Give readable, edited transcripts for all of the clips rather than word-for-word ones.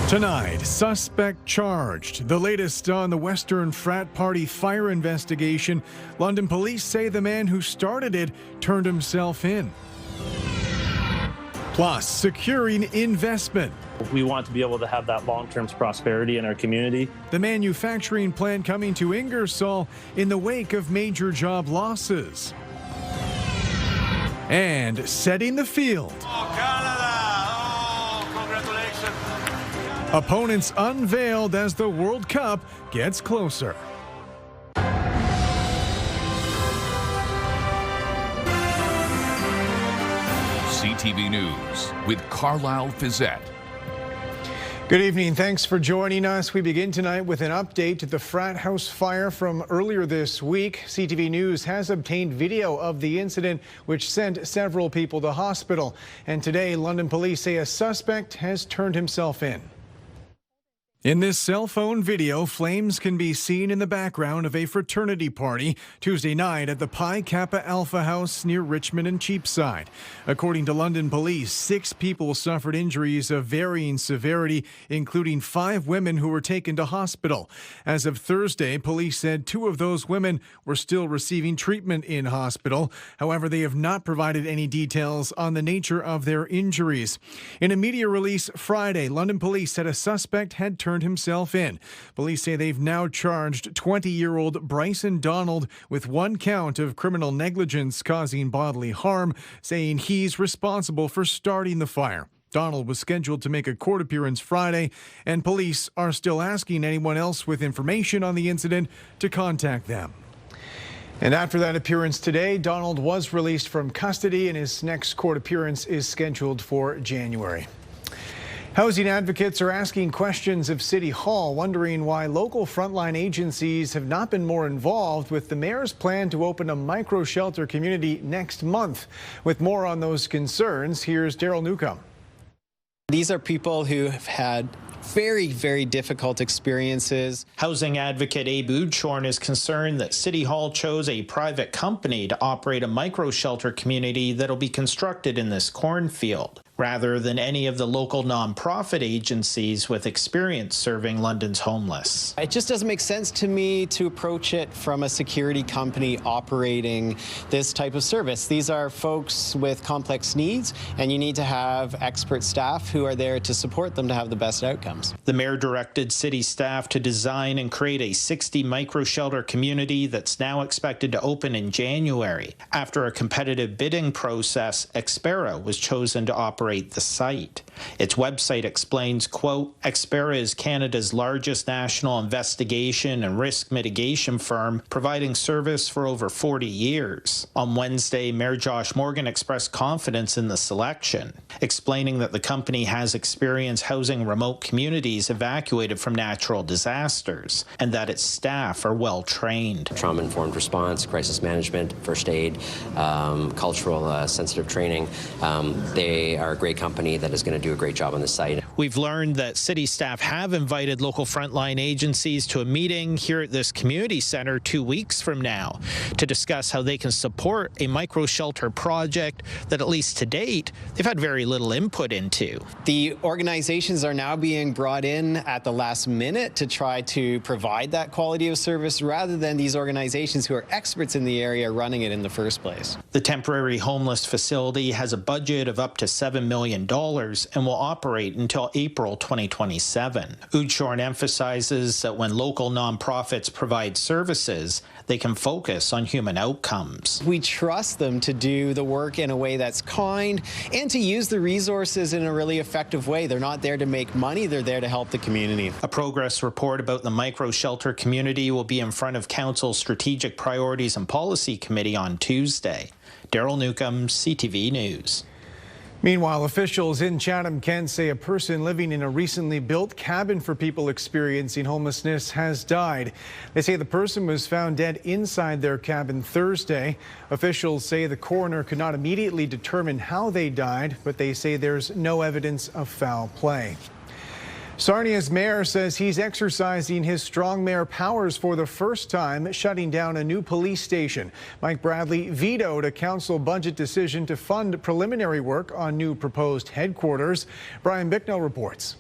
Tonight, suspect charged. The latest on the Western frat party fire investigation. London police say the man who started it turned himself in. Plus, securing investment. We want to be able to have that long-term prosperity in our community. The manufacturing plant coming to Ingersoll in the wake of major job losses. And setting the field. Oh, Canada! Oh, congratulations. Opponents unveiled as the World Cup gets closer. CTV News with Carlyle Fiset. Good evening. Thanks for joining us. We begin tonight with an update to the frat house fire from earlier this week. CTV News has obtained video of the incident, which sent several people to hospital. And today, London police say a suspect has turned himself in. In this cell phone video, flames can be seen in the background of a fraternity party Tuesday night at the Pi Kappa Alpha House near Richmond and Cheapside. According to London police, 6 people suffered injuries of varying severity, including 5 women who were taken to hospital. As of Thursday, police said 2 of those women were still receiving treatment in hospital. However, they have not provided any details on the nature of their injuries. In a media release Friday, London police said a suspect had turned himself in. Police say they've now charged 20-year-old Bryson Donald with 1 count of criminal negligence causing bodily harm, saying he's responsible for starting the fire. Donald was scheduled to make a court appearance Friday, and police are still asking anyone else with information on the incident to contact them. And after that appearance today, Donald was released from custody, and his next court appearance is scheduled for January. Housing advocates are asking questions of City Hall, wondering why local frontline agencies have not been more involved with the mayor's plan to open a micro-shelter community next month. With more on those concerns, here's Daryl Newcomb. These are people who have had very, very difficult experiences. Housing advocate Abe Udshorn is concerned that City Hall chose a private company to operate a micro-shelter community that'll be constructed in this cornfield, rather than any of the local nonprofit agencies with experience serving London's homeless. It just doesn't make sense to me to approach it from a security company operating this type of service. These are folks with complex needs, and you need to have expert staff who are there to support them to have the best outcomes. The mayor directed city staff to design and create a 60 micro-shelter community that's now expected to open in January. After a competitive bidding process, Expera was chosen to operate the site. Its website explains, quote, Expera is Canada's largest national investigation and risk mitigation firm, providing service for over 40 years. On Wednesday, Mayor Josh Morgan expressed confidence in the selection, explaining that the company has experience housing remote communities evacuated from natural disasters, and that its staff are well trained. Trauma-informed response, crisis management, first aid, cultural sensitive training. They are a great company that is going to do a great job on the site. We've learned that city staff have invited local frontline agencies to a meeting here at this community center 2 weeks from now to discuss how they can support a micro-shelter project that, at least to date, they've had very little input into. The organizations are now being brought in at the last minute to try to provide that quality of service rather than these organizations who are experts in the area running it in the first place. The temporary homeless facility has a budget of up to $7 million and will operate until April 2027. Udshorn emphasizes that when local nonprofits provide services, they can focus on human outcomes. We trust them to do the work in a way that's kind and to use the resources in a really effective way. They're not there to make money, they're there to help the community. A progress report about the micro-shelter community will be in front of Council's Strategic Priorities and Policy Committee on Tuesday. Daryl Newcomb, CTV News. Meanwhile, officials in Chatham-Kent say a person living in a recently built cabin for people experiencing homelessness has died. They say the person was found dead inside their cabin Thursday. Officials say the coroner could not immediately determine how they died, but they say there's no evidence of foul play. Sarnia's mayor says he's exercising his strong mayor powers for the first time, shutting down a new police station. Mike Bradley vetoed a council budget decision to fund preliminary work on new proposed headquarters. Brian Bicknell reports.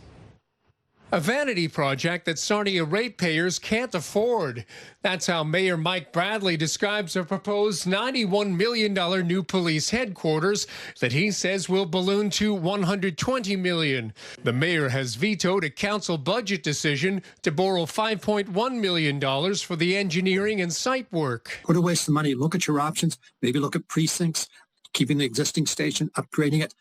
a vanity project that Sarnia ratepayers can't afford. That's how Mayor Mike Bradley describes a proposed $91 million new police headquarters that he says will balloon to $120 million. The mayor has vetoed a council budget decision to borrow $5.1 million for the engineering and site work. Put away some money, look at your options, maybe look at precincts, keeping the existing station, upgrading it,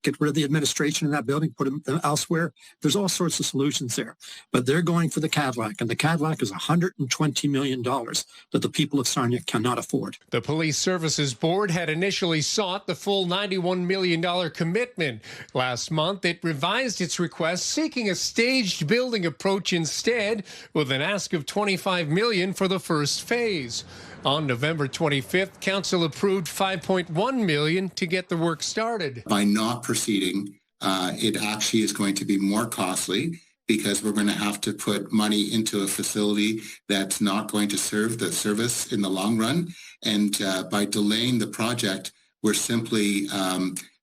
get rid of the administration in that building, put them elsewhere. There's all sorts of solutions there. But they're going for the Cadillac, and the Cadillac is $120 million that the people of Sarnia cannot afford. The Police Services Board had initially sought the full $91 million commitment. Last month, it revised its request, seeking a staged building approach instead, with an ask of $25 million for the first phase. On November 25th, Council approved $5.1 million to get the work started. By not proceeding, it actually is going to be more costly because we're going to have to put money into a facility that's not going to serve the service in the long run. And by delaying the project, we're simply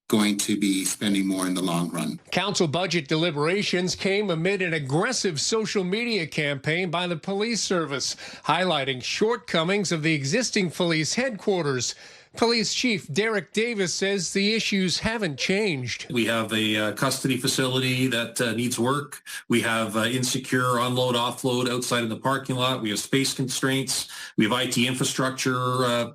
going to be spending more in the long run. Council budget deliberations came amid an aggressive social media campaign by the police service, highlighting shortcomings of the existing police headquarters. Police Chief Derek Davis says the issues haven't changed. We have a custody facility that needs work. We have insecure unload, offload outside of the parking lot. We have space constraints. We have IT infrastructure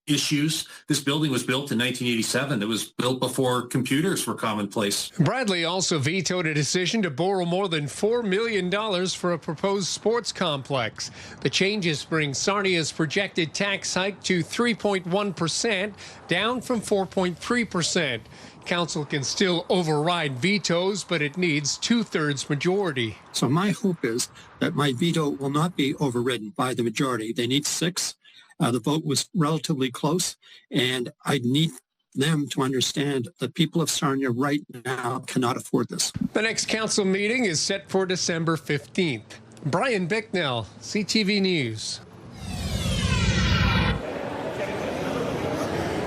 issues. This building was built in 1987. It was built before computers were commonplace. Bradley also vetoed a decision to borrow more than $4 million for a proposed sports complex. The changes bring Sarnia's projected tax hike to 3.1%, down from 4.3%. Council can still override vetoes, but it needs 2/3 majority. So my hope is that my veto will not be overridden by the majority. They need 6. The vote was relatively close, and I need them to understand that people of Sarnia right now cannot afford this. The next council meeting is set for December 15th. Brian Bicknell, CTV News.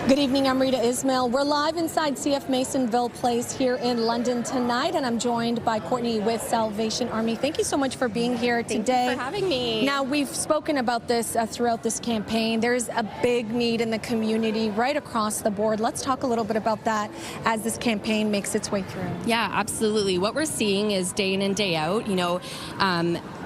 Good evening, I'm Rita Ismail. We're live inside CF Masonville Place here in London tonight, and I'm joined by Courtney with Salvation Army. Thank you so much for being here today. Thank you for having me. Now, we've spoken about this throughout this campaign. There's a big need in the community right across the board. Let's talk a little bit about that as this campaign makes its way through. Yeah, absolutely. What we're seeing is day in and day out,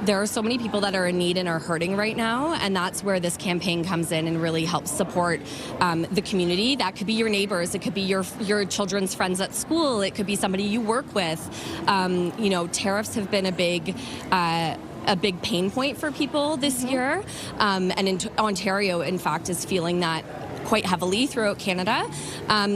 there are so many people that are in need and are hurting right now, and that's where this campaign comes in and really helps support the community. That could be your neighbors, it could be your children's friends at school, it could be somebody you work with. Tariffs have been a big pain point for people this year, and Ontario, in fact, is feeling that quite heavily throughout Canada.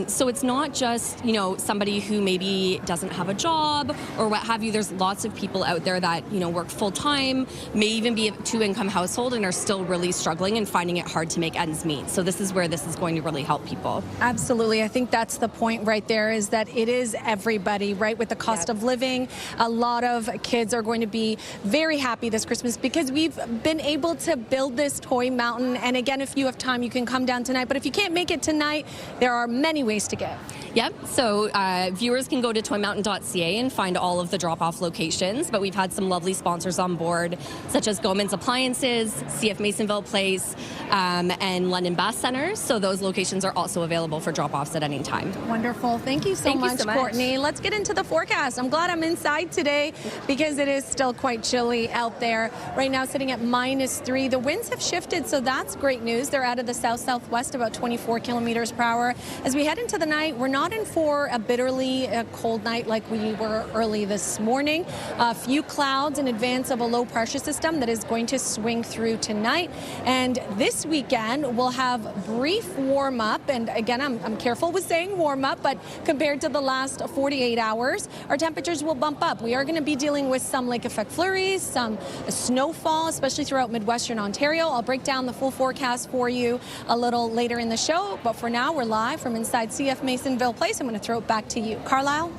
So it's not just, somebody who maybe doesn't have a job or what have you. There's lots of people out there that, work full time, may even be a 2-income household and are still really struggling and finding it hard to make ends meet. So this is where this is going to really help people. Absolutely. I think that's the point right there, is that it is everybody, right? With the cost of living, a lot of kids are going to be very happy this Christmas because we've been able to build this toy mountain. And again, if you have time, you can come down tonight. But if you can't make it tonight, there are many ways to get. Yep. So viewers can go to toymountain.ca and find all of the drop-off locations. But we've had some lovely sponsors on board, such as Goman's Appliances, CF Masonville Place, and London Bath Centers. So those locations are also available for drop-offs at any time. Wonderful. Thank you so much, Courtney. Let's get into the forecast. I'm glad I'm inside today because it is still quite chilly out there. Right now, sitting at -3. The winds have shifted, so that's great news. They're out of the south-southwest, about 24 kilometers per hour. As we head into the night, we're not in for a bitterly cold night like we were early this morning. A few clouds in advance of a low pressure system that is going to swing through tonight. And this weekend, we'll have brief warm up. And again, I'm careful with saying warm up, but compared to the last 48 hours, our temperatures will bump up. We are going to be dealing with some lake effect flurries, some snowfall, especially throughout Midwestern Ontario. I'll break down the full forecast for you a little later in the show. But for now, we're live from inside CF Masonville Place. I'm going to throw it back to you. Carlyle?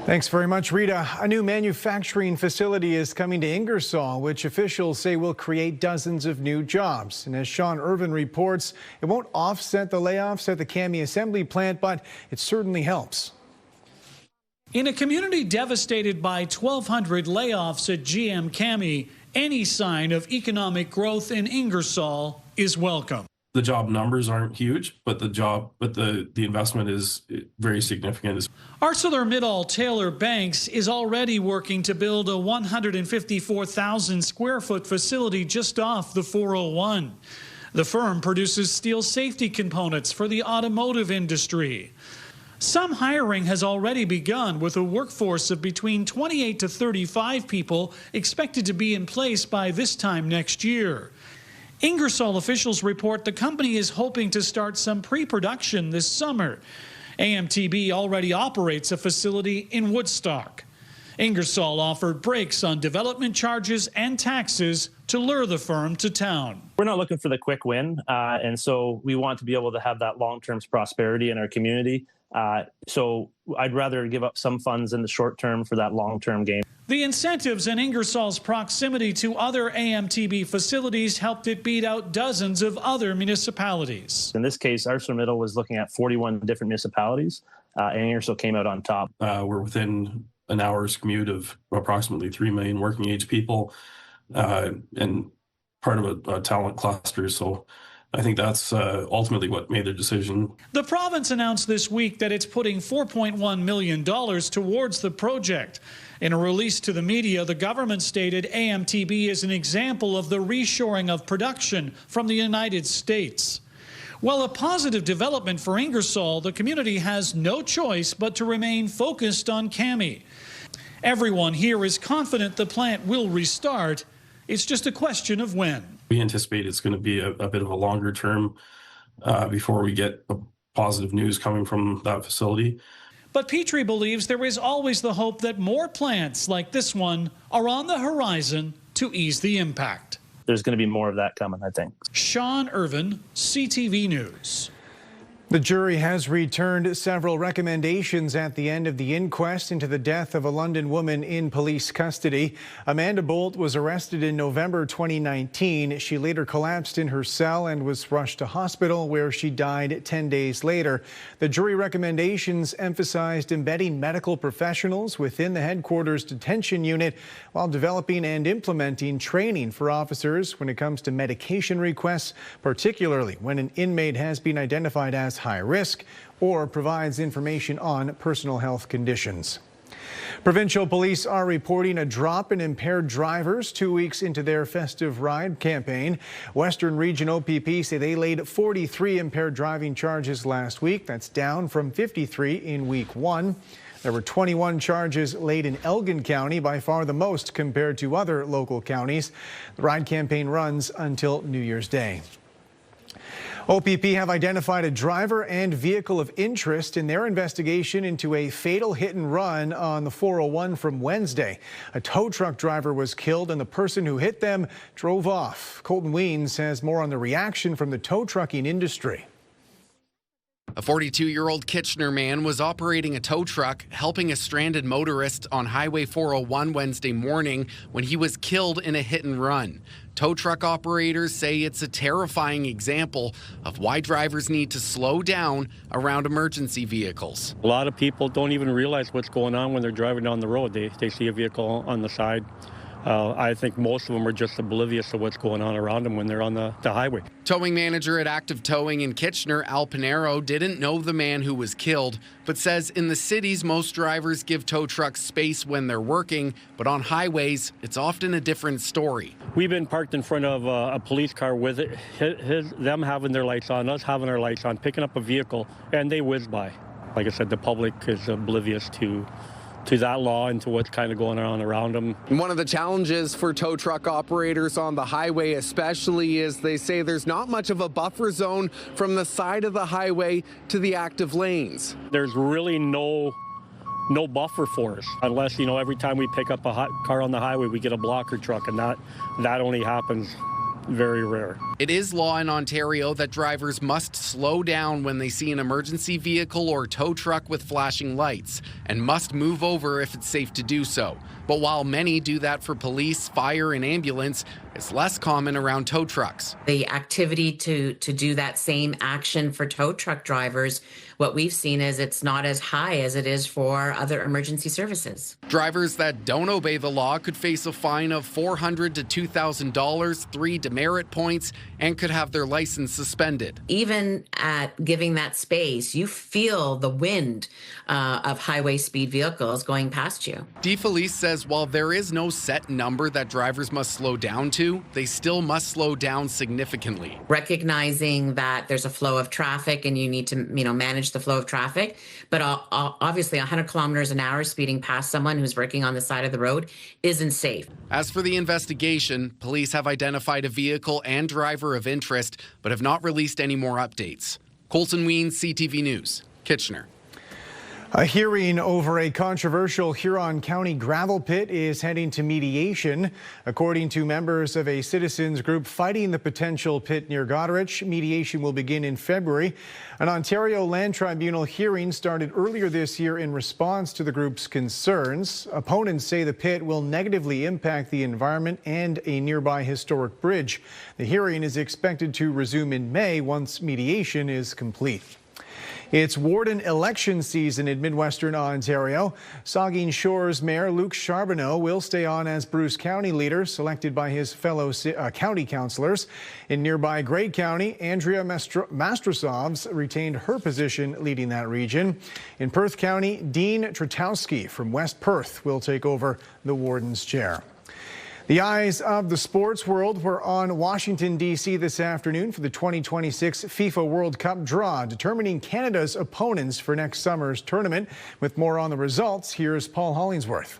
Thanks very much, Rita. A new manufacturing facility is coming to Ingersoll, which officials say will create dozens of new jobs. And as Sean Irvin reports, it won't offset the layoffs at the Cami assembly plant, but it certainly helps. In a community devastated by 1,200 layoffs at GM Cami, any sign of economic growth in Ingersoll is welcome. The job numbers aren't huge, but the investment is very significant. ArcelorMittal Taylor Banks is already working to build a 154,000 square foot facility just off the 401. The firm produces steel safety components for the automotive industry. Some hiring has already begun, with a workforce of between 28 to 35 people expected to be in place by this time next year. Ingersoll officials report the company is hoping to start some pre-production this summer. AMTB already operates a facility in Woodstock. Ingersoll offered breaks on development charges and taxes to lure the firm to town. We're not looking for the quick win, and so we want to be able to have that long-term prosperity in our community. So I'd rather give up some funds in the short term for that long-term gain. The incentives in Ingersoll's proximity to other AMTB facilities helped it beat out dozens of other municipalities. In this case, ArcelorMittal was looking at 41 different municipalities, and Ingersoll came out on top. We're within an hour's commute of approximately 3 million working age people, and part of a talent cluster. So I think that's ultimately what made the decision. The province announced this week that it's putting $4.1 million towards the project. In a release to the media, the government stated AMTB is an example of the reshoring of production from the United States. While a positive development for Ingersoll, the community has no choice but to remain focused on Cami. Everyone here is confident the plant will restart. It's just a question of when. We anticipate it's going to be a bit of a longer term before we get positive news coming from that facility. But Petrie believes there is always the hope that more plants like this one are on the horizon to ease the impact. There's going to be more of that coming, I think. Sean Irvin, CTV News. The jury has returned several recommendations at the end of the inquest into the death of a London woman in police custody. Amanda Bolt was arrested in November 2019. She later collapsed in her cell and was rushed to hospital, where she died 10 days later. The jury recommendations emphasized embedding medical professionals within the headquarters detention unit while developing and implementing training for officers when it comes to medication requests, particularly when an inmate has been identified as high risk or provides information on personal health conditions. Provincial police are reporting a drop in impaired drivers 2 weeks into their festive ride campaign. Western Region OPP say they laid 43 impaired driving charges last week. That's down from 53 in week 1. There were 21 charges laid in Elgin County, by far the most compared to other local counties. The ride campaign runs until New Year's Day. OPP have identified a driver and vehicle of interest in their investigation into a fatal hit and run on the 401 from Wednesday. A tow truck driver was killed and the person who hit them drove off. Colton Weens has more on the reaction from the tow trucking industry. A 42-year-old Kitchener man was operating a tow truck, helping a stranded motorist on Highway 401 Wednesday morning when he was killed in a hit and run. Tow truck operators say it's a terrifying example of why drivers need to slow down around emergency vehicles. A lot of people don't even realize what's going on when they're driving down the road. They see a vehicle on the side. I think most of them are just oblivious to what's going on around them when they're on the highway. Towing manager at Active Towing in Kitchener, Al Pinero, didn't know the man who was killed, but says in the cities, most drivers give tow trucks space when they're working, but on highways, it's often a different story. We've been parked in front of a police car with them having their lights on, us having our lights on, picking up a vehicle, and they whiz by. Like I said, the public is oblivious to that law and to what's kind of going on around them. One of the challenges for tow truck operators on the highway especially is they say there's not much of a buffer zone from the side of the highway to the active lanes. There's really no buffer for us unless, every time we pick up a car on the highway, we get a blocker truck, and that only happens very rare. It is law in Ontario that drivers must slow down when they see an emergency vehicle or tow truck with flashing lights and must move over if it's safe to do so. But while many do that for police, fire, and ambulance, is less common around tow trucks. The activity to do that same action for tow truck drivers, what we've seen is it's not as high as it is for other emergency services. Drivers that don't obey the law could face a fine of $400 to $2,000, 3 demerit points, and could have their license suspended. Even at giving that space, you feel the wind of highway speed vehicles going past you. DeFelice says while there is no set number that drivers must slow down to, they still must slow down significantly. Recognizing that there's a flow of traffic and you need to, manage the flow of traffic, but obviously 100 kilometers an hour speeding past someone who's working on the side of the road isn't safe. As for the investigation, police have identified a vehicle and driver of interest, but have not released any more updates. Colson Ween, CTV News, Kitchener. A hearing over a controversial Huron County gravel pit is heading to mediation. According to members of a citizens group fighting the potential pit near Goderich, mediation will begin in February. An Ontario Land Tribunal hearing started earlier this year in response to the group's concerns. Opponents say the pit will negatively impact the environment and a nearby historic bridge. The hearing is expected to resume in May once mediation is complete. It's warden election season in Midwestern Ontario. Saugeen Shores Mayor Luke Charbonneau will stay on as Bruce County leader, selected by his fellow county councillors. In nearby Grey County, Andrea Mastrosovs retained her position leading that region. In Perth County, Dean Tratowski from West Perth will take over the warden's chair. The eyes of the sports world were on Washington, D.C. this afternoon for the 2026 FIFA World Cup draw, determining Canada's opponents for next summer's tournament. With more on the results, here's Paul Hollingsworth.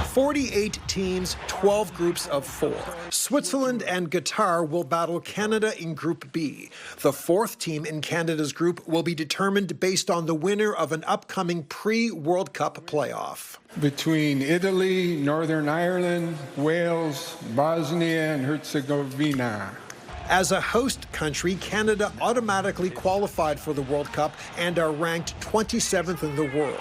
48 teams, 12 groups of 4. Switzerland and Qatar will battle Canada in Group B. The 4th team in Canada's group will be determined based on the winner of an upcoming pre-World Cup playoff. Between Italy, Northern Ireland, Wales, Bosnia and Herzegovina. As a host country, Canada automatically qualified for the World Cup and are ranked 27th in the world.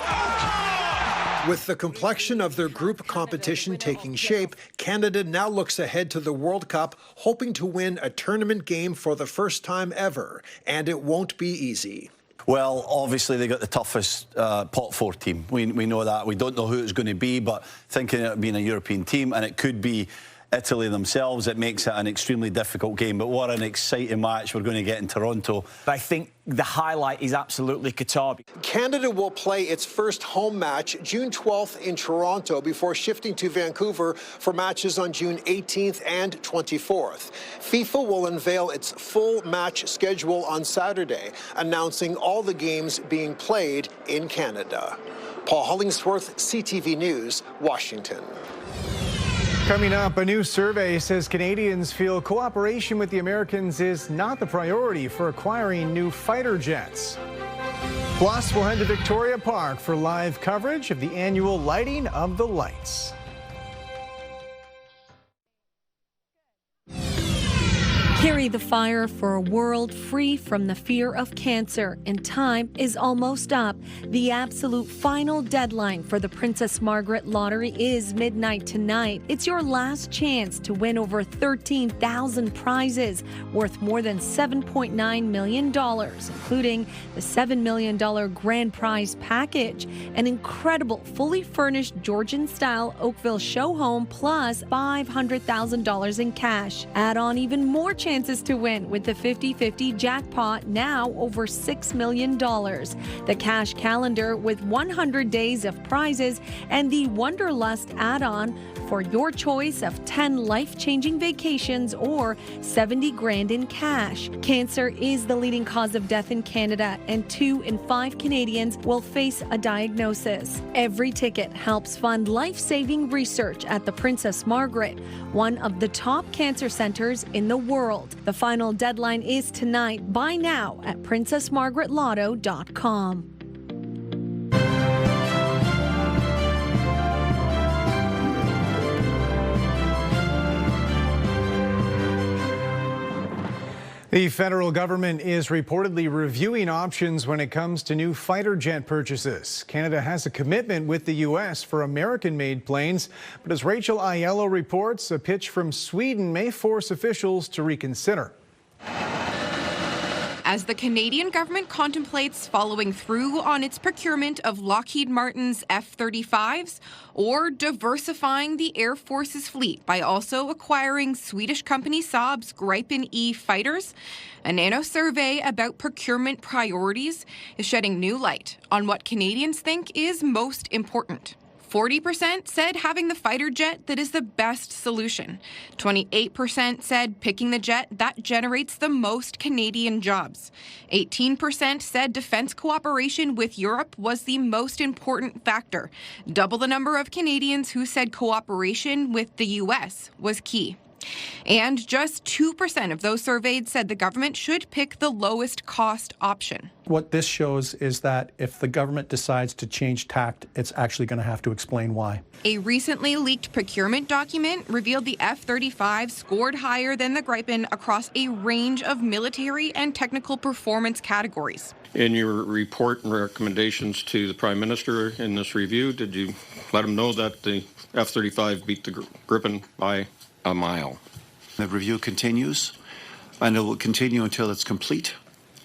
With the complexion of their group competition taking shape, Canada now looks ahead to the World Cup, hoping to win a tournament game for the first time ever, and it won't be easy. Well, obviously they got the toughest pot 4 team. We know that. We don't know who it's going to be, but thinking it being a European team, and it could be Italy themselves, it makes it an extremely difficult game. But what an exciting match we're going to get in Toronto. I think the highlight is absolutely Qatar. Canada will play its first home match June 12th in Toronto before shifting to Vancouver for matches on June 18th and 24th. FIFA will unveil its full match schedule on Saturday, announcing all the games being played in Canada. Paul Hollingsworth, CTV News, Washington. Coming up, a new survey says Canadians feel cooperation with the Americans is not the priority for acquiring new fighter jets. Plus, we'll head to Victoria Park for live coverage of the annual Lighting of the Lights. Carry the fire for a world free from the fear of cancer, and time is almost up. The absolute final deadline for the Princess Margaret lottery is midnight tonight. It's your last chance to win over 13,000 prizes worth more than $7.9 million, including the $7 million grand prize package, an incredible fully furnished Georgian-style Oakville show home, plus $500,000 in cash. Add on even more chances to win with the 50-50 jackpot, now over $6 million. The cash calendar with 100 days of prizes and the Wonderlust add-on for your choice of 10 life-changing vacations or 70 grand in cash. Cancer is the leading cause of death in Canada, and 2 in 5 Canadians will face a diagnosis. Every ticket helps fund life-saving research at the Princess Margaret, one of the top cancer centers in the world. The final deadline is tonight. Buy now at princessmargaretlotto.com. The federal government is reportedly reviewing options when it comes to new fighter jet purchases. Canada has a commitment with the U.S. for American-made planes, but as Rachel Aiello reports, a pitch from Sweden may force officials to reconsider. As the Canadian government contemplates following through on its procurement of Lockheed Martin's F-35s or diversifying the Air Force's fleet by also acquiring Swedish company Saab's Gripen E fighters, a nano survey about procurement priorities is shedding new light on what Canadians think is most important. 40% said having the fighter jet that is the best solution. 28% said picking the jet that generates the most Canadian jobs. 18% said defense cooperation with Europe was the most important factor. Double the number of Canadians who said cooperation with the U.S. was key. And just 2% of those surveyed said the government should pick the lowest cost option. What this shows is that if the government decides to change tact, it's actually going to have to explain why. A recently leaked procurement document revealed the F-35 scored higher than the Gripen across a range of military and technical performance categories. In your report and recommendations to the Prime Minister in this review, did you let him know that the F-35 beat the Gripen by a mile? The review continues, and it will continue until it's complete.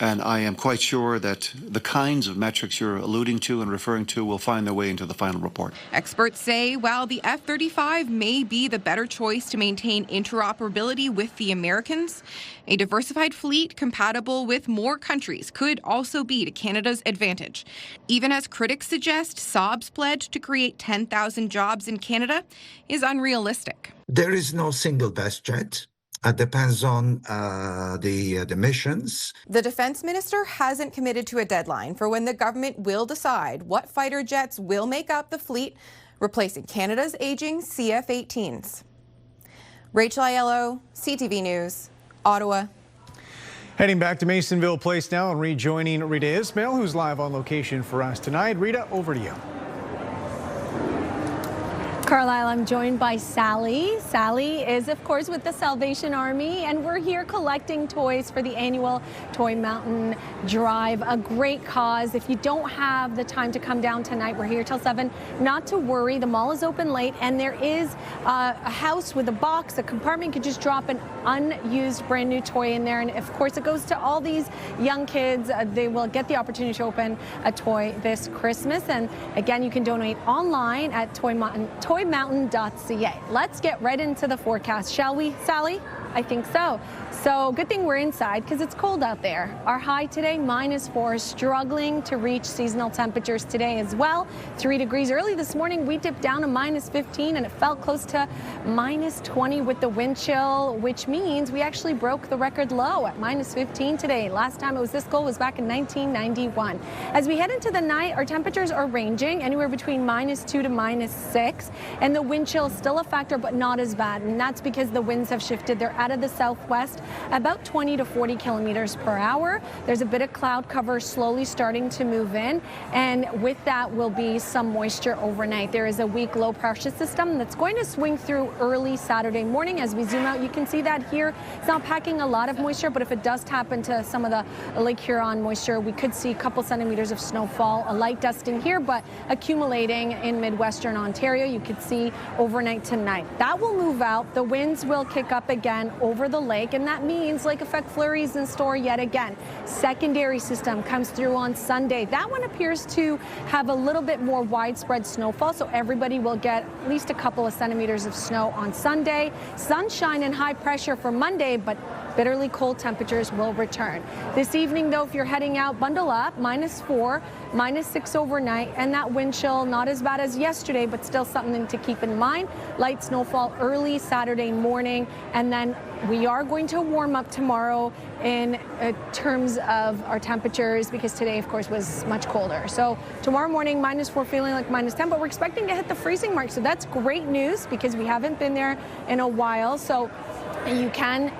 And I am quite sure that the kinds of metrics you're alluding to and referring to will find their way into the final report. Experts say while the F-35 may be the better choice to maintain interoperability with the Americans, a diversified fleet compatible with more countries could also be to Canada's advantage. Even as critics suggest Saab's pledge to create 10,000 jobs in Canada is unrealistic. There is no single best jet. It depends on the missions. The defense minister hasn't committed to a deadline for when the government will decide what fighter jets will make up the fleet, replacing Canada's aging CF-18s. Rachel Aiello, CTV News, Ottawa. Heading back to Masonville Place now and rejoining Rita Ismail, who's live on location for us tonight. Rita, over to you. Carlyle, I'm joined by Sally. Sally is, of course, with the Salvation Army, and we're here collecting toys for the annual Toy Mountain Drive, a great cause. If you don't have the time to come down tonight, we're here till 7. Not to worry, the mall is open late, and there is a house with a box, a compartment. You could just drop an unused brand new toy in there, and of course, it goes to all these young kids. They will get the opportunity to open a toy this Christmas, and again, you can donate online at toymountain.ca. Let's get right into the forecast, shall we, Sally? I think so. So good thing we're inside because it's cold out there. Our high today, -4, struggling to reach seasonal temperatures today as well. 3 degrees early this morning. We dipped down to -15 and it felt close to -20 with the wind chill, which means we actually broke the record low at -15 today. Last time it was this cold was back in 1991. As we head into the night, our temperatures are ranging anywhere between -2 to -6, and the wind chill is still a factor, but not as bad. And that's because the winds have shifted. They're out of the southwest, about 20 to 40 kilometers per hour. There's a bit of cloud cover slowly starting to move in, and with that will be some moisture overnight. There is a weak low pressure system that's going to swing through early Saturday morning. As we zoom out, you can see that here. It's not packing a lot of moisture, but if it does tap into some of the Lake Huron moisture, we could see a couple centimeters of snowfall, a light dusting here, but accumulating in Midwestern Ontario. You could see overnight tonight. That will move out. The winds will kick up again over the lake, and that means lake effect flurries in store yet again. Secondary system comes through on Sunday. That one appears to have a little bit more widespread snowfall, so everybody will get at least a couple of centimeters of snow on Sunday. Sunshine and high pressure for Monday, but bitterly cold temperatures will return. This evening, though, if you're heading out, bundle up, -4, -6 overnight, and that wind chill not as bad as yesterday, but still something to keep in mind. Light snowfall early Saturday morning, and then we are going to warm up tomorrow in terms of our temperatures, because today, of course, was much colder. So tomorrow morning, -4, feeling like -10, but we're expecting to hit the freezing mark. So that's great news because we haven't been there in a while. So you can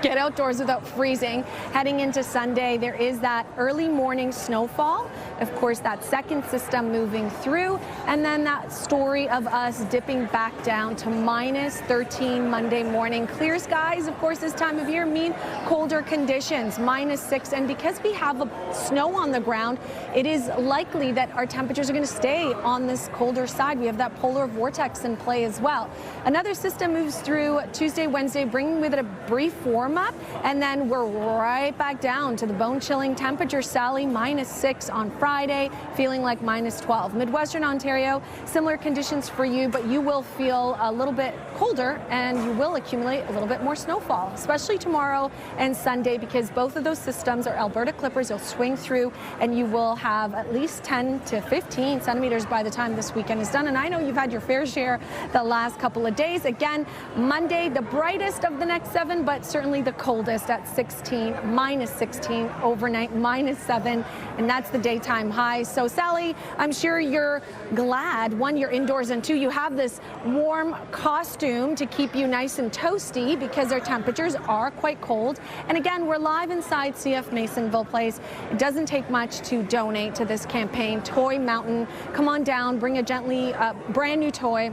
get outdoors without freezing. Heading into Sunday, there is that early morning snowfall Of course, that second system moving through, and then that story of us dipping back down to minus 13 Monday morning. Clear skies, of course, this time of year mean colder conditions, minus 6. And because we have snow on the ground, it is likely that our temperatures are going to stay on this colder side. We have that polar vortex in play as well. Another system moves through Tuesday, Wednesday, bringing with it a brief warm up, and then we're right back down to the bone-chilling temperature, Sally, minus 6 on Friday, feeling like minus 12. Midwestern Ontario, similar conditions for you, but you will feel a little bit colder and you will accumulate a little bit more snowfall, especially tomorrow and Sunday, because both of those systems are Alberta Clippers. You'll swing through and you will have at least 10 to 15 centimeters by the time this weekend is done. And I know you've had your fair share the last couple of days. Again, Monday, the brightest of the next 7, but certainly the coldest at 16, minus 16, overnight minus 7, and that's the daytime high. So Sally, I'm sure you're glad, 1, you're indoors, and 2, you have this warm costume to keep you nice and toasty because our temperatures are quite cold. And again, we're live inside CF Masonville Place. It doesn't take much to donate to this campaign. Toy Mountain, come on down, bring a gently brand new toy,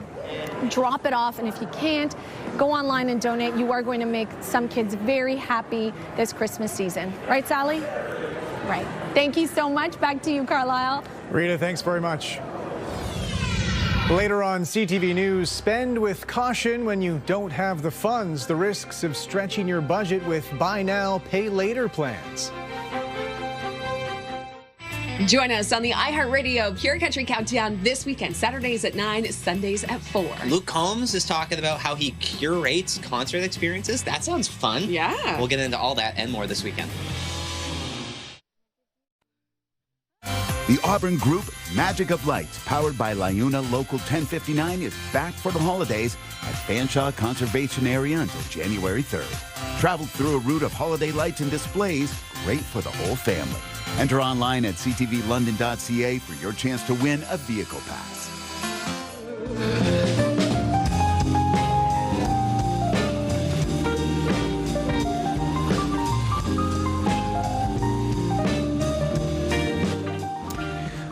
drop it off, and if you can't, go online and donate. You are going to make some kids very happy this Christmas season. Right, Sally? Right. Thank you so much. Back to you, Carlyle. Rita, thanks very much. Later on CTV News, spend with caution when you don't have the funds. The risks of stretching your budget with buy now, pay later plans. Join us on the iHeartRadio Pure Country Countdown this weekend, Saturdays at 9, Sundays at 4. Luke Combs is talking about how he curates concert experiences. That sounds fun. Yeah. We'll get into all that and more this weekend. The Auburn Group Magic of Lights, powered by Liuna Local 1059, is back for the holidays at Fanshawe Conservation Area until January 3rd. Travel through a route of holiday lights and displays, great for the whole family. Enter online at ctvlondon.ca for your chance to win a vehicle pass.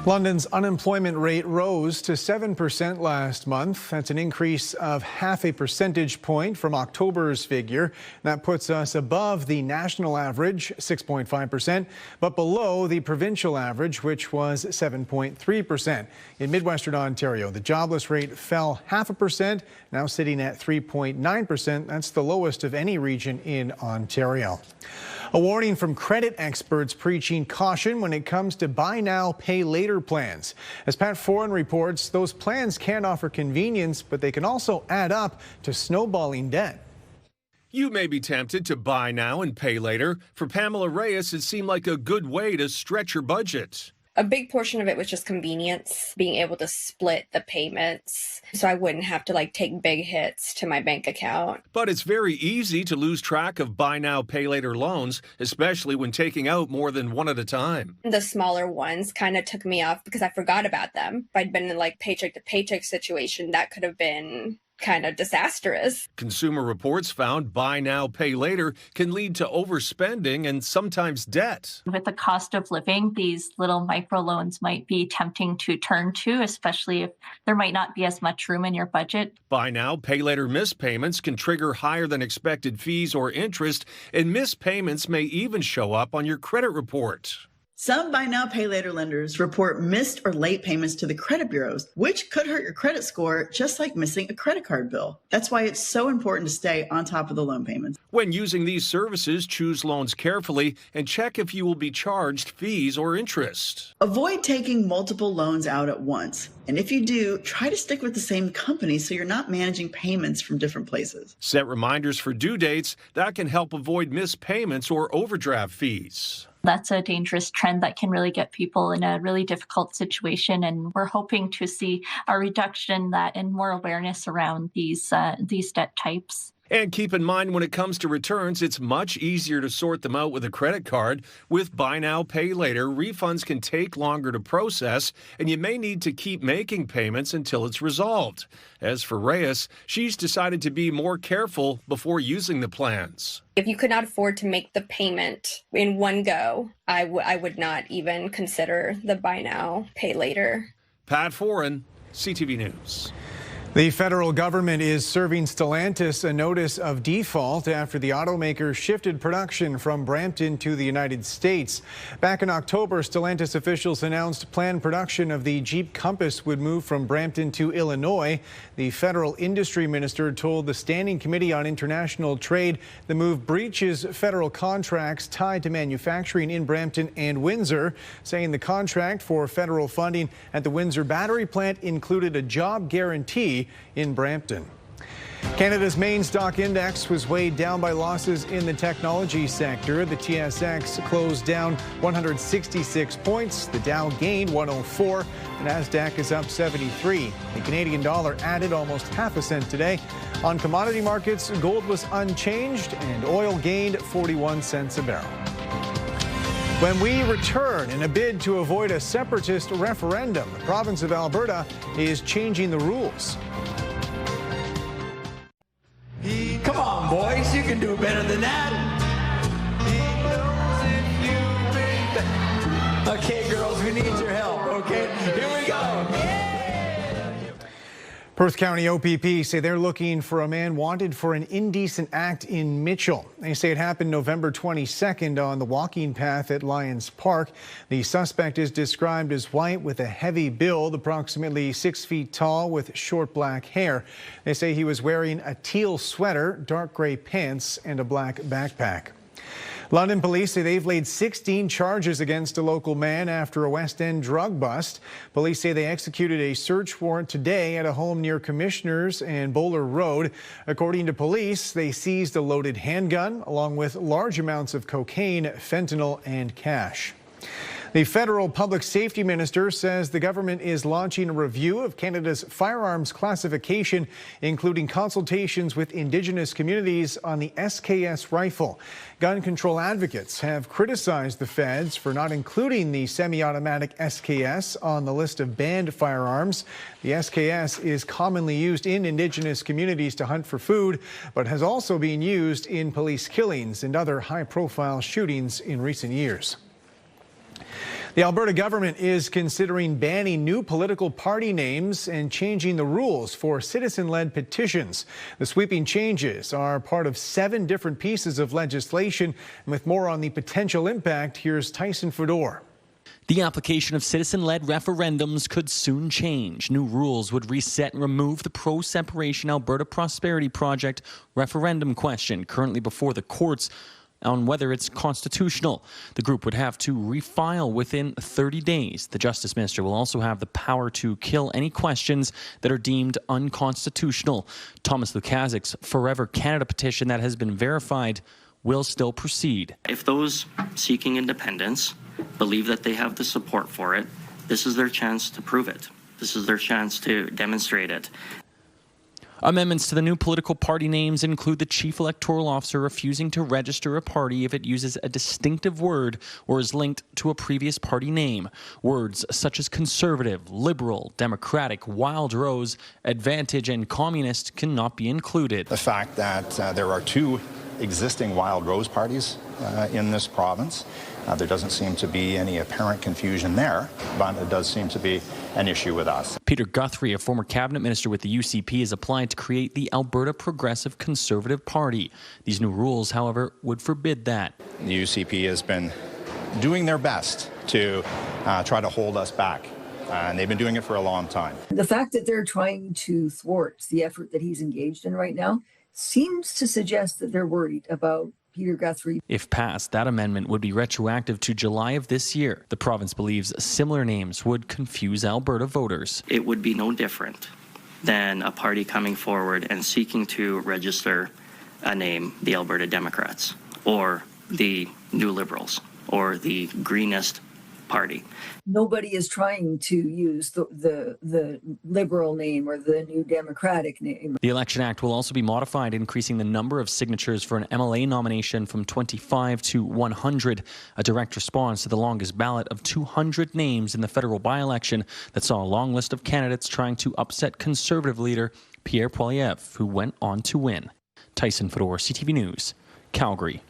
London's unemployment rate rose to 7% last month. That's an increase of 0.5 percentage point from October's figure. That puts us above the national average, 6.5%, but below the provincial average, which was 7.3%. In Midwestern Ontario, the jobless rate fell 0.5%, now sitting at 3.9%. That's the lowest of any region in Ontario. A warning from credit experts preaching caution when it comes to buy now, pay later plans. As Pat Foran reports, those plans can offer convenience, but they can also add up to snowballing debt. You may be tempted to buy now and pay later. For Pamela Reyes, it seemed like a good way to stretch your budget. A big portion of it was just convenience, being able to split the payments so I wouldn't have to take big hits to my bank account. But it's very easy to lose track of buy now, pay later loans, especially when taking out more than one at a time. The smaller ones kind of took me off because I forgot about them. If I'd been in paycheck to paycheck situation, that could have been kind of disastrous. Consumer Reports found buy now, pay later can lead to overspending and sometimes debt. With the cost of living, these little microloans might be tempting to turn to, especially if there might not be as much room in your budget. Buy now, pay later missed payments can trigger higher than expected fees or interest, and missed payments may even show up on your credit report. Some buy now, pay later lenders report missed or late payments to the credit bureaus, which could hurt your credit score, just like missing a credit card bill. That's why it's so important to stay on top of the loan payments. When using these services, choose loans carefully and check if you will be charged fees or interest. Avoid taking multiple loans out at once. And if you do, try to stick with the same company so you're not managing payments from different places. Set reminders for due dates. That can help avoid missed payments or overdraft fees. That's a dangerous trend that can really get people in a really difficult situation. And we're hoping to see a reduction in that and more awareness around these debt types. And keep in mind, when it comes to returns, it's much easier to sort them out with a credit card. With Buy Now, Pay Later, refunds can take longer to process, and you may need to keep making payments until it's resolved. As for Reyes, she's decided to be more careful before using the plans. If you could not afford to make the payment in one go, I would not even consider the Buy Now, Pay Later. Pat Foran, CTV News. The federal government is serving Stellantis a notice of default after the automaker shifted production from Brampton to the United States. Back in October, Stellantis officials announced planned production of the Jeep Compass would move from Brampton to Illinois. The federal industry minister told the Standing Committee on International Trade the move breaches federal contracts tied to manufacturing in Brampton and Windsor, saying the contract for federal funding at the Windsor battery plant included a job guarantee in Brampton. Canada's main stock index was weighed down by losses in the technology sector. The TSX closed down 166 points. The Dow gained 104. The Nasdaq is up 73. The Canadian dollar added almost half a cent today. On commodity markets, gold was unchanged and oil gained 41 cents a barrel. When we return, in a bid to avoid a separatist referendum, the province of Alberta is changing the rules. Come on, boys, you can do better than that. Okay, girls, we need your help, okay? Here we go. Perth County OPP say they're looking for a man wanted for an indecent act in Mitchell. They say it happened November 22nd on the walking path at Lions Park. The suspect is described as white with a heavy build, approximately 6 feet tall with short black hair. They say he was wearing a teal sweater, dark gray pants, and a black backpack. London police say they've laid 16 charges against a local man after a West End drug bust. Police say they executed a search warrant today at a home near Commissioners and Bowler Road. According to police, they seized a loaded handgun along with large amounts of cocaine, fentanyl, and cash. The federal public safety minister says the government is launching a review of Canada's firearms classification, including consultations with Indigenous communities on the SKS rifle. Gun control advocates have criticized the feds for not including the semi-automatic SKS on the list of banned firearms. The SKS is commonly used in Indigenous communities to hunt for food, but has also been used in police killings and other high-profile shootings in recent years. The Alberta government is considering banning new political party names and changing the rules for citizen-led petitions. The sweeping changes are part of 7 different pieces of legislation. And with more on the potential impact, here's Tyson Fedor. The application of citizen-led referendums could soon change. New rules would reset and remove the pro-separation Alberta Prosperity Project referendum question currently before the courts on whether it's constitutional. The group would have to refile within 30 days. The Justice Minister will also have the power to kill any questions that are deemed unconstitutional. Thomas Lukaszik's Forever Canada petition that has been verified will still proceed. If those seeking independence believe that they have the support for it, this is their chance to prove it. This is their chance to demonstrate it. Amendments to the new political party names include the chief electoral officer refusing to register a party if it uses a distinctive word or is linked to a previous party name. Words such as conservative, liberal, democratic, wild rose, advantage, and communist cannot be included. The fact that there are 2 existing wild rose parties in this province, there doesn't seem to be any apparent confusion there, but it does seem to be an issue with us. Peter Guthrie, a former cabinet minister with the UCP, has applied to create the Alberta Progressive Conservative Party. These new rules, however, would forbid that. The UCP has been doing their best to try to hold us back, and they've been doing it for a long time. The fact that they're trying to thwart the effort that he's engaged in right now seems to suggest that they're worried about Peter Guthrie. If passed, that amendment would be retroactive to July of this year. The province believes similar names would confuse Alberta voters. It would be no different than a party coming forward and seeking to register a name, the Alberta Democrats, or the New Liberals, or the Greenest party. Nobody is trying to use the Liberal name or the New Democratic name. The Election Act will also be modified, increasing the number of signatures for an MLA nomination from 25 to 100, a direct response to the longest ballot of 200 names in the federal by-election that saw a long list of candidates trying to upset Conservative leader Pierre Poilievre, who went on to win. Tyson Fedor, CTV News, Calgary.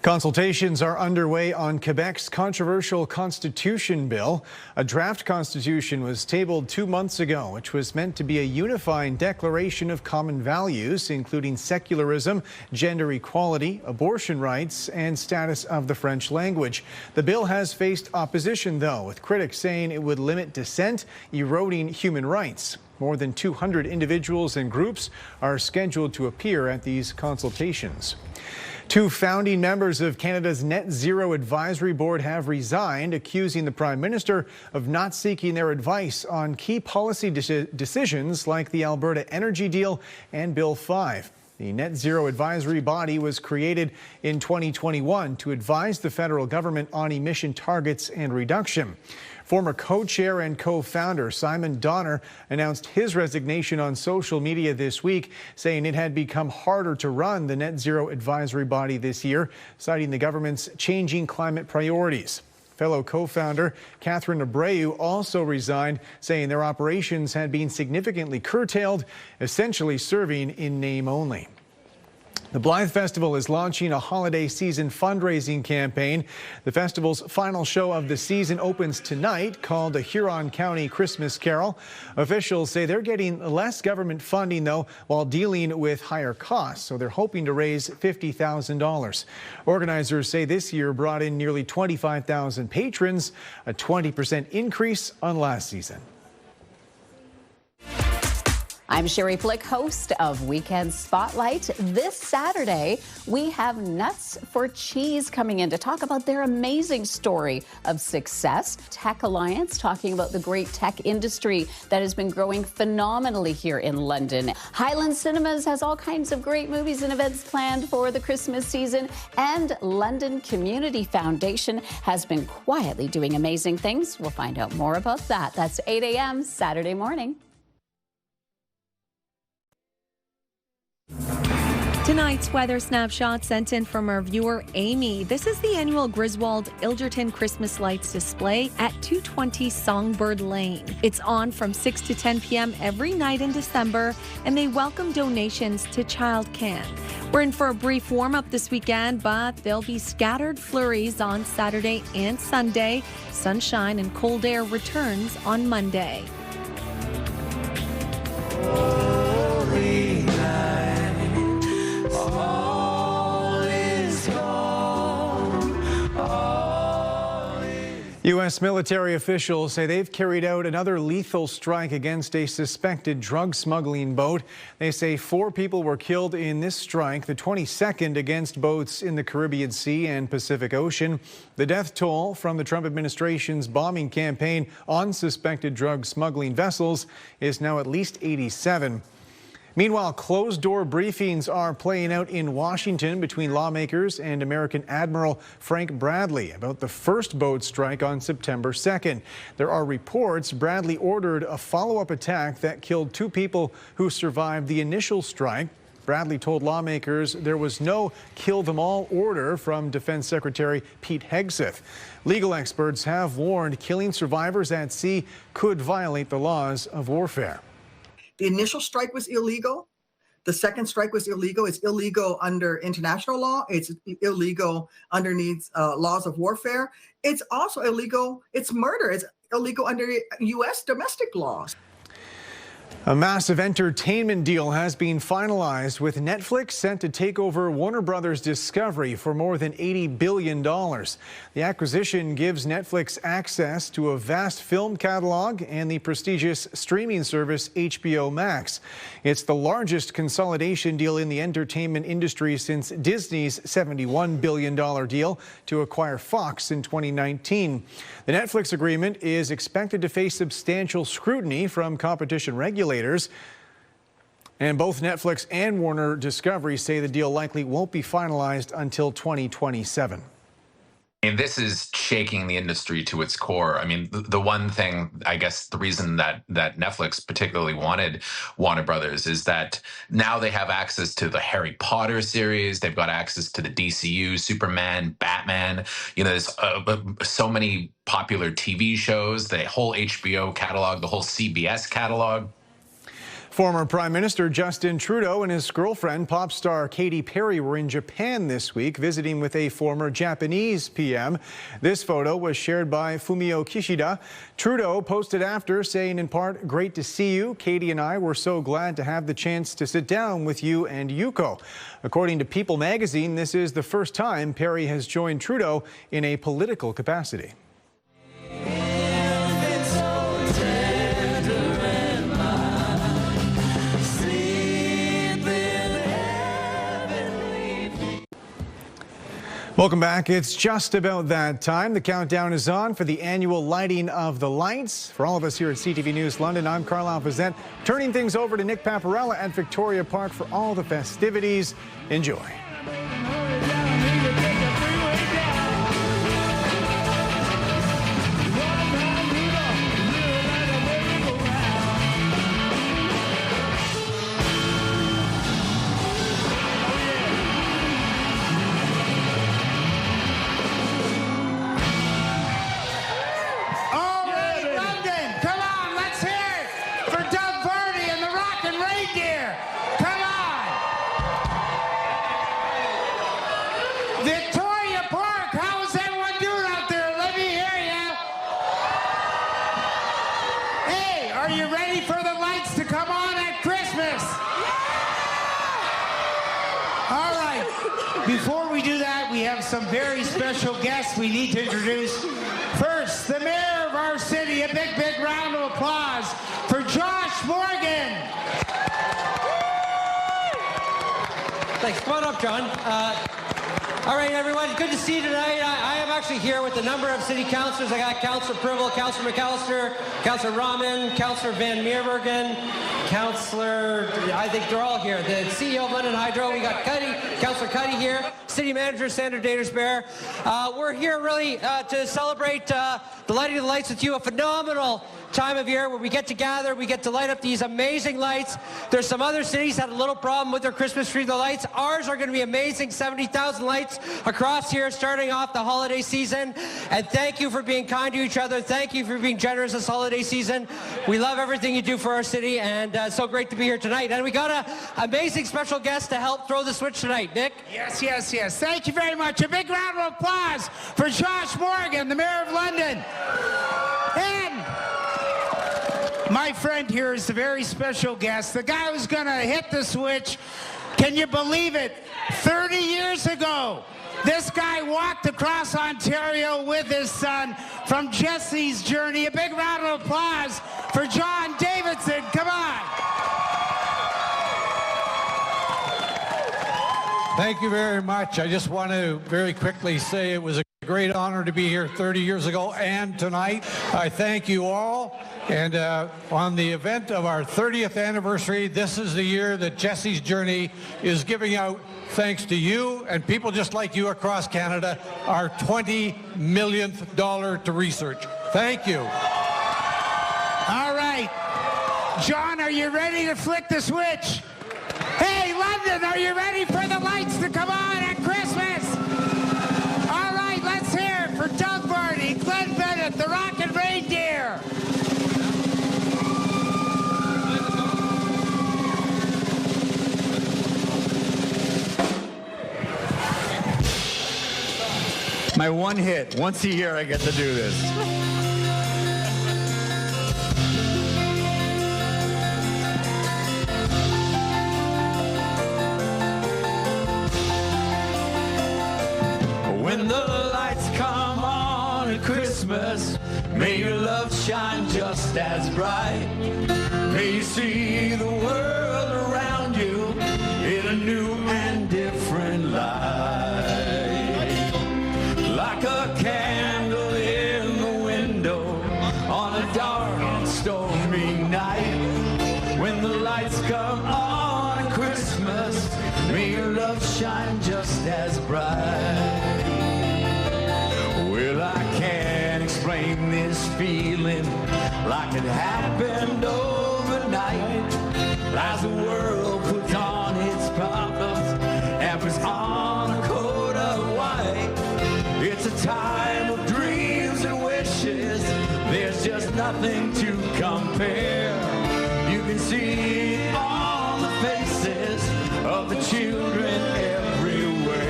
Consultations are underway on Quebec's controversial constitution bill. A draft constitution was tabled 2 months ago, which was meant to be a unifying declaration of common values, including secularism, gender equality, abortion rights, and status of the French language. The bill has faced opposition, though, with critics saying it would limit dissent, eroding human rights. More than 200 individuals and groups are scheduled to appear at these consultations. 2 founding members of Canada's Net Zero Advisory Board have resigned, accusing the Prime Minister of not seeking their advice on key policy decisions like the Alberta Energy Deal and Bill 5. The Net Zero Advisory Body was created in 2021 to advise the federal government on emission targets and reduction. Former co-chair and co-founder Simon Donner announced his resignation on social media this week, saying it had become harder to run the Net Zero Advisory Body this year, citing the government's changing climate priorities. Fellow co-founder Catherine Abreu also resigned, saying their operations had been significantly curtailed, essentially serving in name only. The Blythe Festival is launching a holiday season fundraising campaign. The festival's final show of the season opens tonight, called the Huron County Christmas Carol. Officials say they're getting less government funding, though, while dealing with higher costs, so they're hoping to raise $50,000. Organizers say this year brought in nearly 25,000 patrons, a 20% increase on last season. I'm Sherry Flick, host of Weekend Spotlight. This Saturday, we have Nuts for Cheese coming in to talk about their amazing story of success. Tech Alliance talking about the great tech industry that has been growing phenomenally here in London. Highland Cinemas has all kinds of great movies and events planned for the Christmas season. And London Community Foundation has been quietly doing amazing things. We'll find out more about that. That's 8 a.m. Saturday morning. Tonight's weather snapshot sent in from our viewer Amy. This is the annual Griswold Ilderton Christmas Lights display at 220 Songbird Lane. It's on from 6 to 10 p.m. every night in December, and they welcome donations to Chatham-Kent. We're in for a brief warm-up this weekend, but there'll be scattered flurries on Saturday and Sunday. Sunshine and cold air returns on Monday. U.S. military officials say they've carried out another lethal strike against a suspected drug smuggling boat. They say 4 people were killed in this strike, the 22nd against boats in the Caribbean Sea and Pacific Ocean. The death toll from the Trump administration's bombing campaign on suspected drug smuggling vessels is now at least 87. Meanwhile, closed-door briefings are playing out in Washington between lawmakers and American Admiral Frank Bradley about the first boat strike on September 2nd. There are reports Bradley ordered a follow-up attack that killed 2 people who survived the initial strike. Bradley told lawmakers there was no kill-them-all order from Defense Secretary Pete Hegseth. Legal experts have warned killing survivors at sea could violate the laws of warfare. The initial strike was illegal. The second strike was illegal. It's illegal under international law. It's illegal underneath laws of warfare. It's also illegal. It's murder. It's illegal under U.S. domestic laws. A massive entertainment deal has been finalized, with Netflix set to take over Warner Brothers Discovery for more than $80 billion. The acquisition gives Netflix access to a vast film catalog and the prestigious streaming service HBO Max. It's the largest consolidation deal in the entertainment industry since Disney's $71 billion deal to acquire Fox in 2019. The Netflix agreement is expected to face substantial scrutiny from competition regulators. And both Netflix and Warner Discovery say the deal likely won't be finalized until 2027. And this is shaking the industry to its core. I mean, the one thing, I guess, the reason that Netflix particularly wanted Warner Brothers is that now they have access to the Harry Potter series. They've got access to the DCU, Superman, Batman. You know, there's so many popular TV shows, the whole HBO catalog, the whole CBS catalog. Former Prime Minister Justin Trudeau and his girlfriend, pop star Katy Perry, were in Japan this week visiting with a former Japanese PM. This photo was shared by Fumio Kishida. Trudeau posted after, saying in part, "Great to see you. Katy and I were so glad to have the chance to sit down with you and Yuko." According to People magazine, this is the first time Perry has joined Trudeau in a political capacity. Welcome back. It's just about that time. The countdown is on for the annual lighting of the lights. For all of us here at CTV News London, I'm Carlyle, turning things over to Nick Paparella at Victoria Park for all the festivities. Enjoy. Victoria Park, how's everyone doing out there? Let me hear you. Hey, are you ready for the lights to come on at Christmas? All right, before we do that, we have some very special guests we need to introduce. First, the mayor of our city. A big, big round of applause for Josh Morgan. Thanks. Come on up, John. All right, everyone. Good to see you tonight. I am actually here with a number of city councillors. I got Councillor Privel, Councillor McAllister, Councillor Rahman, Councillor Van Meerbergen, Councillor, I think they're all here. The CEO of London Hydro, we got Cuddy, Councillor Cuddy here, City Manager Sandra Datersbear. We're here really to celebrate the lighting of the lights with you, a phenomenal time of year where we get to gather, we get to light up these amazing lights. There's some other cities that had a little problem with their Christmas tree lights. Ours are going to be amazing, 70,000 lights across here starting off the holiday season. And thank you for being kind to each other. Thank you for being generous this holiday season. We love everything you do for our city, and so great to be here tonight. And we got an amazing special guest to help throw the switch tonight. Nick? Yes, yes, yes. Thank you very much. A big round of applause for Josh Morgan, the Mayor of London. And my friend here is a very special guest, the guy who's going to hit the switch. Can you believe it? 30 years ago, this guy walked across Ontario with his son from Jesse's Journey. A big round of applause for John Davidson. Come on. Thank you very much. I just want to very quickly say it was a great honor to be here 30 years ago and tonight. I thank you all. And on the event of our 30th anniversary, this is the year that Jesse's Journey is giving out, thanks to you and people just like you across Canada, our $20 millionth to research. Thank you. All right. John, are you ready to flick the switch? Hey, London, are you ready for the lights to come on at Christmas? All right, let's hear it for Doug Varney, Glenn Bennett, the Rockin' Reindeer. My one hit. Once a year I get to do this. When the lights come on at Christmas, may your love shine just as bright. May you see the world around you in a new and different light. Like a candle in the window on a dark and stormy night. When the lights come on at Christmas, may your love shine just as bright. explain this feeling like it happened overnight. As the world puts on its problems and puts on a coat of white. It's a time of dreams and wishes. There's just nothing to compare. You can see it on the faces of the children everywhere.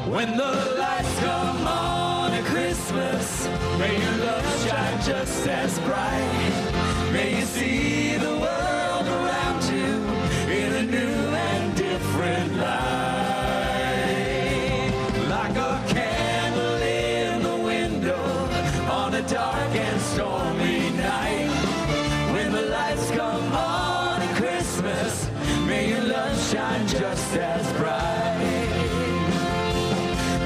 When the lights come on at Christmas, may your love shine just as bright. May you see the world around you in a new and different light. Like a candle in the window on a dark and stormy night. When the lights come on at Christmas, may your love shine just as bright.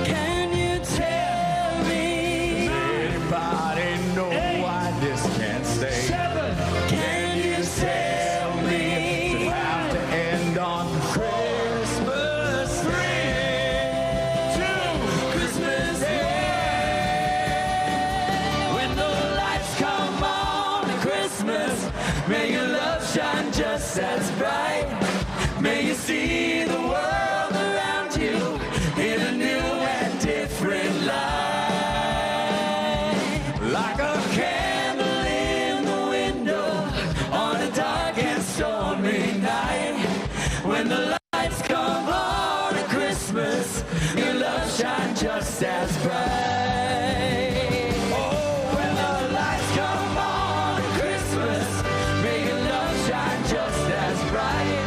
Can you tell me? Does anybody know why this can't stay? Can you tell me? Does it have to end on Christmas 3 to Christmas Day? When the lights come on at Christmas, may your love shine just as bright. May you see the world around you in a new and different light. Like a candle in the window on a dark and stormy night. When the lights come on at Christmas, your love shine just as bright. Oh, when the lights come on at Christmas, may your love shine just as bright.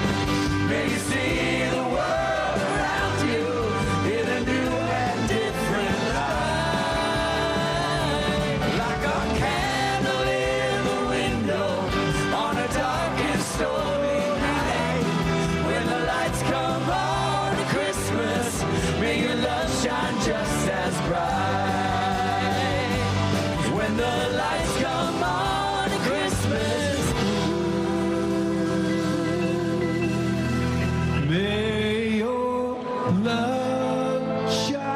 May you see the world around you in a new and different light. Like a candle in the window on a dark and stormy night. When the lights come on at Christmas, may your love shine just as bright. When the lights come on at Christmas, may your love shine